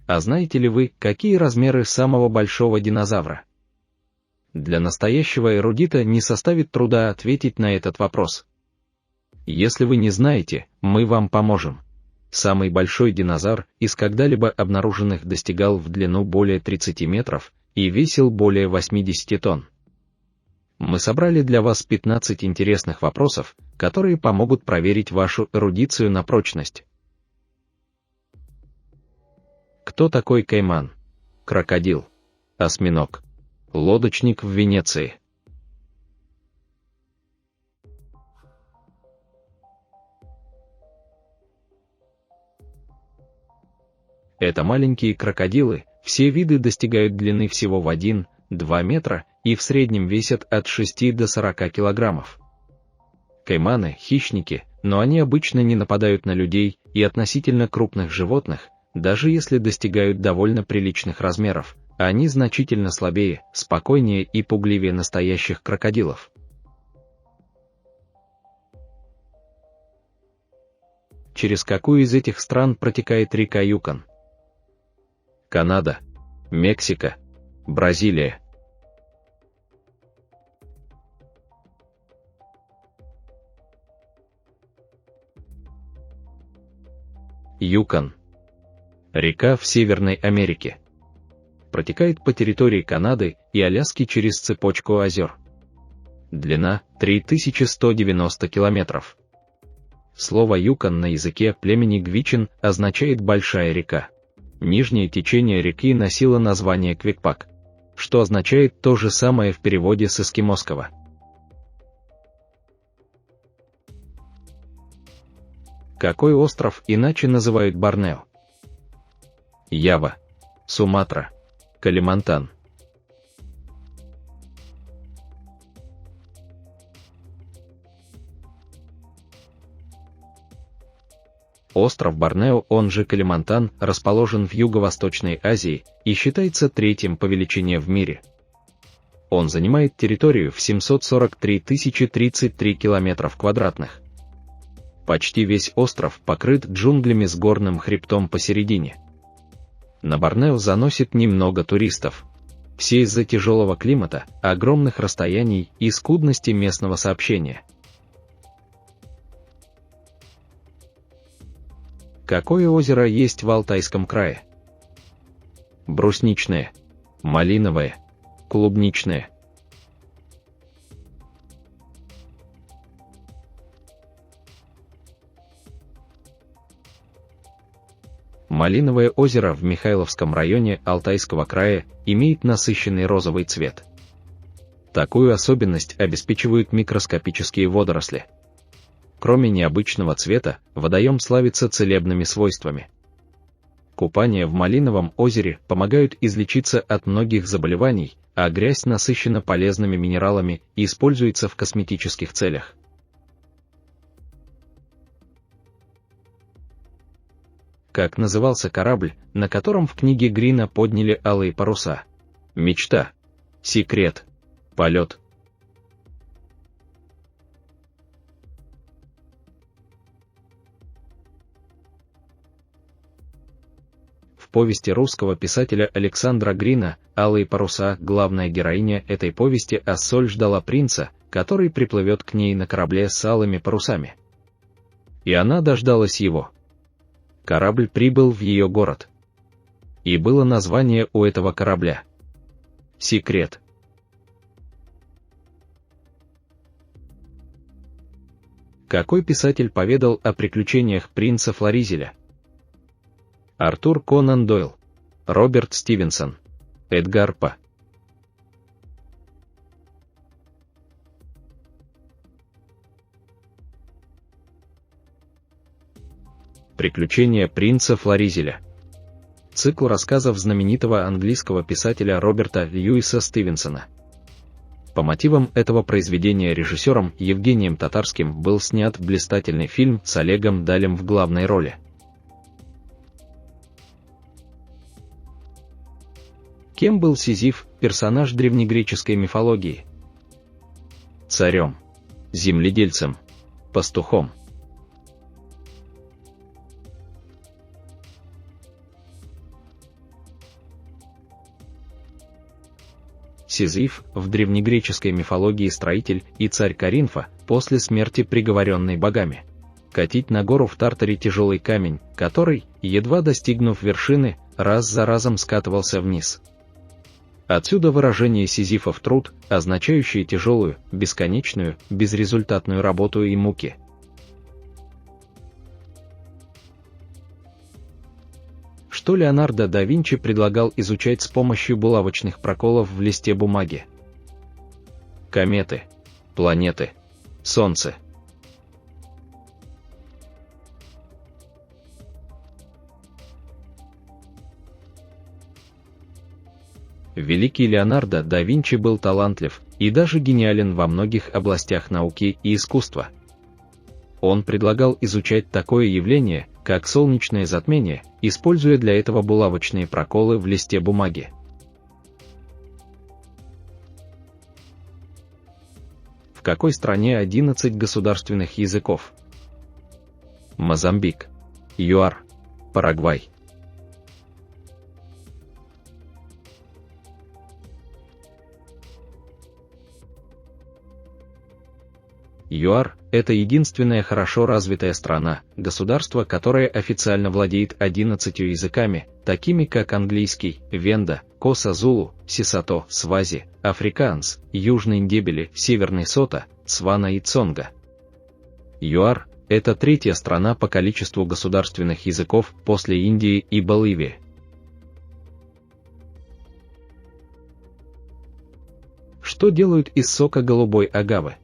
А знаете ли вы, какие размеры самого большого динозавра? Для настоящего эрудита не составит труда ответить на этот вопрос. Если вы не знаете, мы вам поможем. Самый большой динозавр из когда-либо обнаруженных достигал в длину более 30 метров и весил более 80 тонн. Мы собрали для вас 15 интересных вопросов, которые помогут проверить вашу эрудицию на прочность. Кто такой кайман? Крокодил. Осьминог. Лодочник в Венеции. Это маленькие крокодилы, все виды достигают длины всего в 1-2 метра и в среднем весят от 6 до 40 килограммов. Кайманы – хищники, но они обычно не нападают на людей и относительно крупных животных, даже если достигают довольно приличных размеров, они значительно слабее, спокойнее и пугливее настоящих крокодилов. Через какую из этих стран протекает река Юкон? Канада, Мексика, Бразилия. Юкон. Река в Северной Америке. Протекает по территории Канады и Аляски через цепочку озер. Длина – 3190 километров. Слово «Юкон» на языке племени Гвичин означает «большая река». Нижнее течение реки носило название Квикпак, что означает то же самое в переводе с эскимосского. Какой остров иначе называют Борнео? Ява, Суматра, Калимантан. Остров Борнео, он же Калимантан, расположен в Юго-Восточной Азии и считается третьим по величине в мире. Он занимает территорию в 743 033 километров квадратных. Почти весь остров покрыт джунглями с горным хребтом посередине. На Борнео заносит немного туристов. Все из-за тяжелого климата, огромных расстояний и скудности местного сообщения. Какое озеро есть в Алтайском крае? Брусничное, малиновое, клубничное. Малиновое озеро в Михайловском районе Алтайского края имеет насыщенный розовый цвет. Такую особенность обеспечивают микроскопические водоросли. Кроме необычного цвета, водоем славится целебными свойствами. Купания в Малиновом озере помогают излечиться от многих заболеваний, а грязь насыщена полезными минералами и используется в косметических целях. Как назывался корабль, на котором в книге Грина подняли алые паруса? Мечта, секрет, полет. В повести русского писателя Александра Грина «Алые паруса» главная героиня этой повести Ассоль ждала принца, который приплывет к ней на корабле с алыми парусами. И она дождалась его. Корабль прибыл в ее город. И было название у этого корабля. Секрет. Какой писатель поведал о приключениях принца Флоризеля? Артур Конан Дойл, Роберт Стивенсон, Эдгар По. Приключения принца Флоризеля. Цикл рассказов знаменитого английского писателя Роберта Льюиса Стивенсона. По мотивам этого произведения режиссером Евгением Татарским был снят блистательный фильм с Олегом Далем в главной роли. Кем был Сизиф, персонаж древнегреческой мифологии? Царем, земледельцем, пастухом. Сизиф, в древнегреческой мифологии строитель и царь Коринфа, после смерти приговоренный богами. Катить на гору в Тартаре тяжелый камень, который, едва достигнув вершины, раз за разом скатывался вниз. Отсюда выражение Сизифов труд, означающее тяжелую, бесконечную, безрезультатную работу и муки. Что Леонардо да Винчи предлагал изучать с помощью булавочных проколов в листе бумаги? Кометы, планеты, Солнце. Великий Леонардо да Винчи был талантлив и даже гениален во многих областях науки и искусства. Он предлагал изучать такое явление, как солнечное затмение, используя для этого булавочные проколы в листе бумаги. В какой стране 11 государственных языков? Мозамбик, ЮАР, Парагвай. ЮАР – это единственная хорошо развитая страна, государство, которое официально владеет 11 языками, такими как английский, венда, коса зулу, сисато, свази, африкаанс, южный ндебели, северный сота, цвана и цонга. ЮАР – это третья страна по количеству государственных языков после Индии и Боливии. Что делают из сока голубой агавы?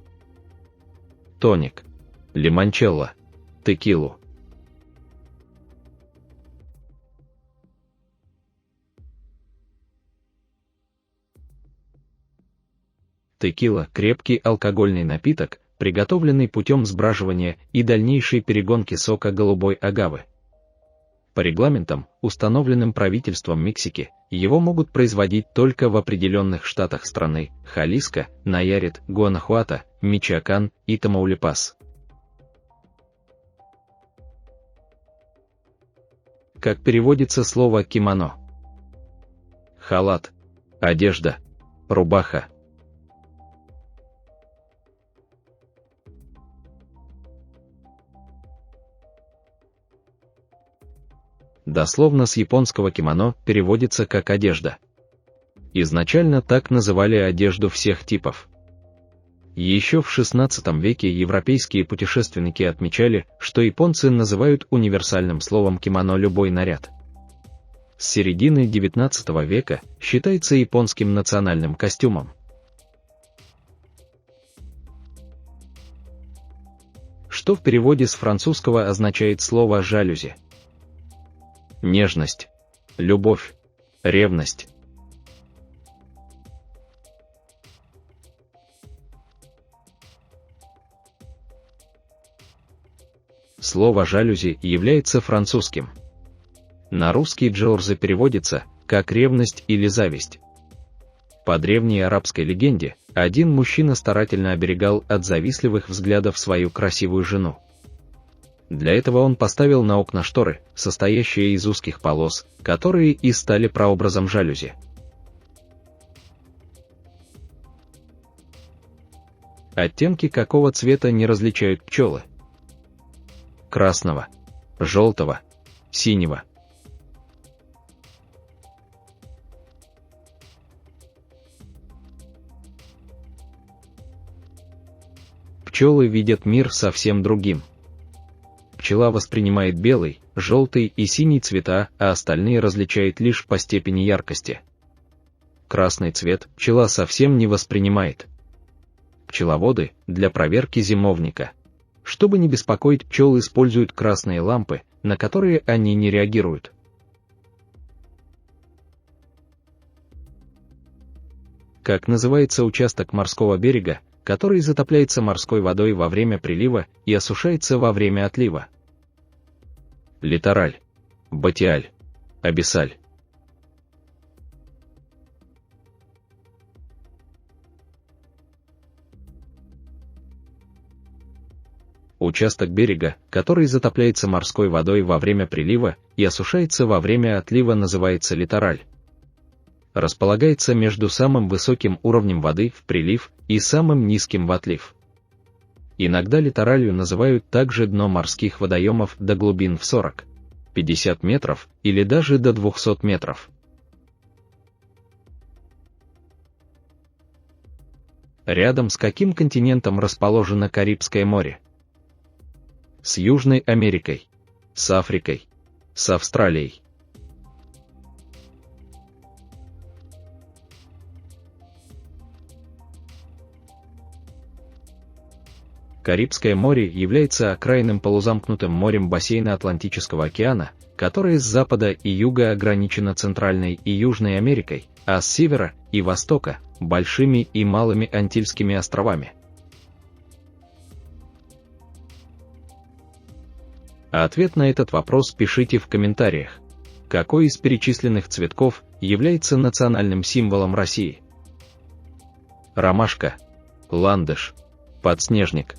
Тоник, лимончелло, текилу. Текила – крепкий алкогольный напиток, приготовленный путем сбраживания и дальнейшей перегонки сока голубой агавы. По регламентам, установленным правительством Мексики, его могут производить только в определенных штатах страны – Халиско, Наярит, Гуанахуато, Мичоакан и Тамаулипас. Как переводится слово кимоно? Халат, одежда, рубаха. Дословно с японского кимоно переводится как одежда. Изначально так называли одежду всех типов. Еще в XVI веке европейские путешественники отмечали, что японцы называют универсальным словом кимоно любой наряд. С середины XIX века считается японским национальным костюмом. Что в переводе с французского означает слово «жалюзи»? Нежность, любовь, ревность. Слово «жалюзи» является французским. На русский «джаурза» переводится как «ревность» или «зависть». По древней арабской легенде, один мужчина старательно оберегал от завистливых взглядов свою красивую жену. Для этого он поставил на окна шторы, состоящие из узких полос, которые и стали прообразом жалюзи. Оттенки какого цвета не различают пчелы? Красного, желтого, синего. Пчелы видят мир совсем другим. Пчела воспринимает белый, желтый и синий цвета, а остальные различает лишь по степени яркости. Красный цвет пчела совсем не воспринимает. Пчеловоды для проверки зимовника. Чтобы не беспокоить пчел, используют красные лампы, на которые они не реагируют. Как называется участок морского берега, который затопляется морской водой во время прилива и осушается во время отлива? Литораль, батиаль, абиссаль. Участок берега, который затопляется морской водой во время прилива и осушается во время отлива, называется литораль. Располагается между самым высоким уровнем воды в прилив и самым низким в отлив. Иногда литоралью называют также дно морских водоемов до глубин в 40-50 метров или даже до 200 метров. Рядом с каким континентом расположено Карибское море? С Южной Америкой, с Африкой, с Австралией. Карибское море является окраинным полузамкнутым морем бассейна Атлантического океана, которое с запада и юга ограничено Центральной и Южной Америкой, а с севера и востока – Большими и Малыми Антильскими островами. Ответ на этот вопрос пишите в комментариях. Какой из перечисленных цветков является национальным символом России? Ромашка, ландыш, подснежник.